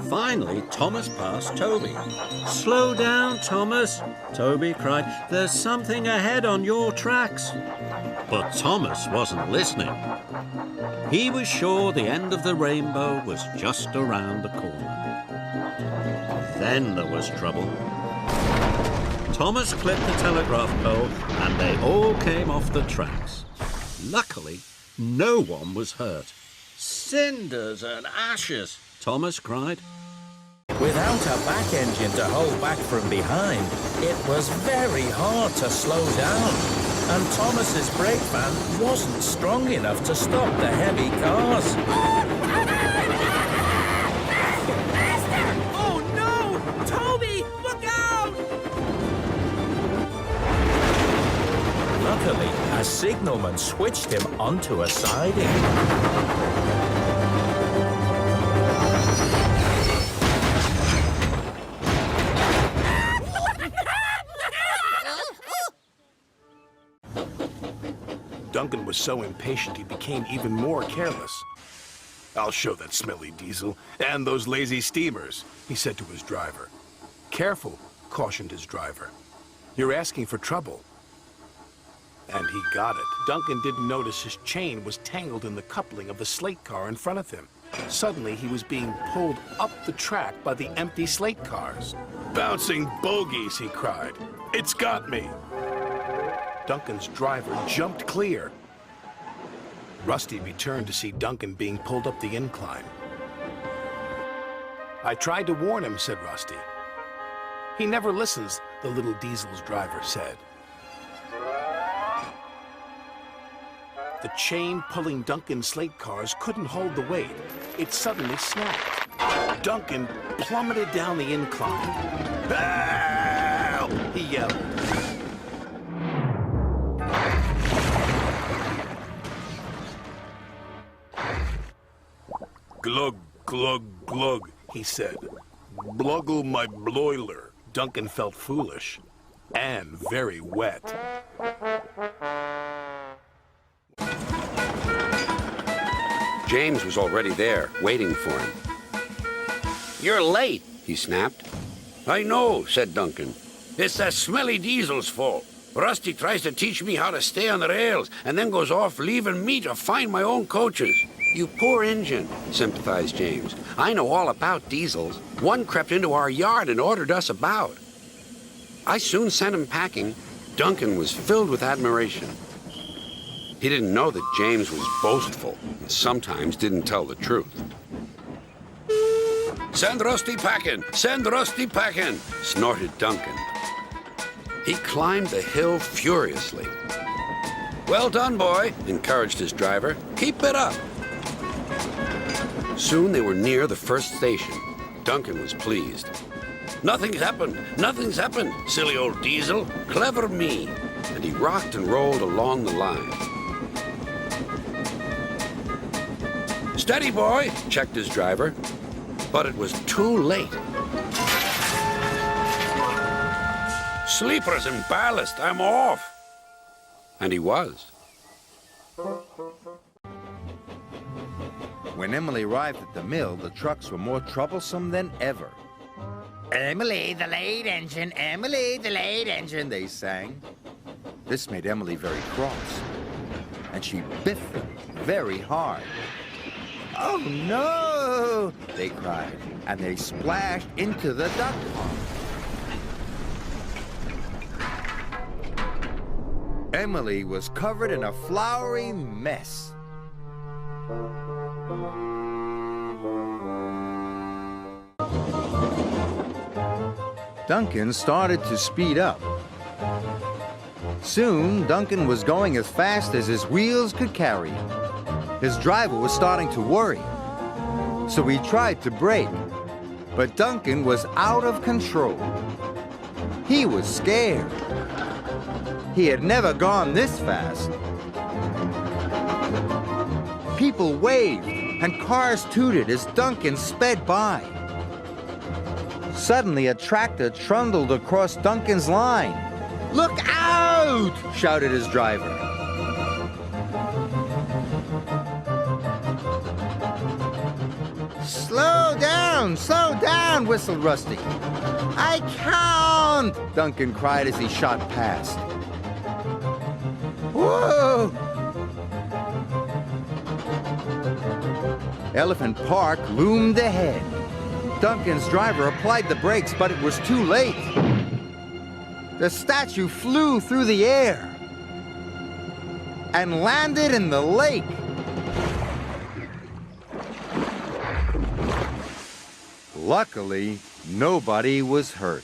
Finally, Thomas passed Toby. "Slow down, Thomas," Toby cried. "There's something ahead on your tracks." But Thomas wasn't listening. He was sure the end of the rainbow was just around the corner. Then there was trouble. Thomas clipped the telegraph pole and they all came off the tracks. Luckily, no one was hurt. "Cinders and ashes," Thomas cried. Without a back engine to hold back from behind, it was very hard to slow down. And Thomas's brake van wasn't strong enough to stop the heavy cars. Oh no! Toby, look out! Luckily, a signalman switched him onto a siding. Duncan was so impatient he became even more careless. "I'll show that smelly diesel and those lazy steamers," he said to his driver. "Careful," cautioned his driver. "You're asking for trouble." And he got it. Duncan didn't notice his chain was tangled in the coupling of the slate car in front of him. Suddenly, he was being pulled up the track by the empty slate cars. "Bouncing bogies," he cried. "It's got me." Duncan's driver jumped clear. Rusty returned to see Duncan being pulled up the incline. "I tried to warn him," said Rusty. "He never listens," the little diesel's driver said. The chain pulling Duncan's slate cars couldn't hold the weight. It suddenly snapped. Duncan plummeted down the incline. "Help!" he yelled. "Glug, glug, glug," he said. "Bluggle my broiler." Duncan felt foolish and very wet. James was already there, waiting for him. "You're late," he snapped. "I know," said Duncan. "It's that smelly diesel's fault. Rusty tries to teach me how to stay on the rails and then goes off leaving me to find my own coaches." "You poor engine," sympathized James. "I know all about diesels. One crept into our yard and ordered us about. I soon sent him packing." Duncan was filled with admiration. He didn't know that James was boastful and sometimes didn't tell the truth. "Send Rusty packing! Send Rusty packing!" snorted Duncan. He climbed the hill furiously. "Well done, boy," encouraged his driver. "Keep it up." Soon they were near the first station. Duncan was pleased. "Nothing's happened! Nothing's happened, silly old diesel! Clever me!" And he rocked and rolled along the line. "Steady, boy," checked his driver. But it was too late. "Sleepers and ballast, I'm off!" And he was. When Emily arrived at the mill, the trucks were more troublesome than ever. "Emily, the late engine, Emily, the late engine," they sang. This made Emily very cross, and she biffed them very hard. "Oh, no!" they cried, and they splashed into the duck pond. Emily was covered in a floury mess. Duncan started to speed up. Soon, Duncan was going as fast as his wheels could carry him. His driver was starting to worry, so he tried to brake, but Duncan was out of control. He was scared. He had never gone this fast. People waved and cars tooted as Duncan sped by. Suddenly, a tractor trundled across Duncan's line. "Look out!" shouted his driver. "Slow down!" down, whistled Rusty. I count, Duncan cried as he shot past. Whoa! Elephant Park loomed ahead. Duncan's driver applied the brakes, but it was too late. The statue flew through the air and landed in the lake. Luckily, nobody was hurt.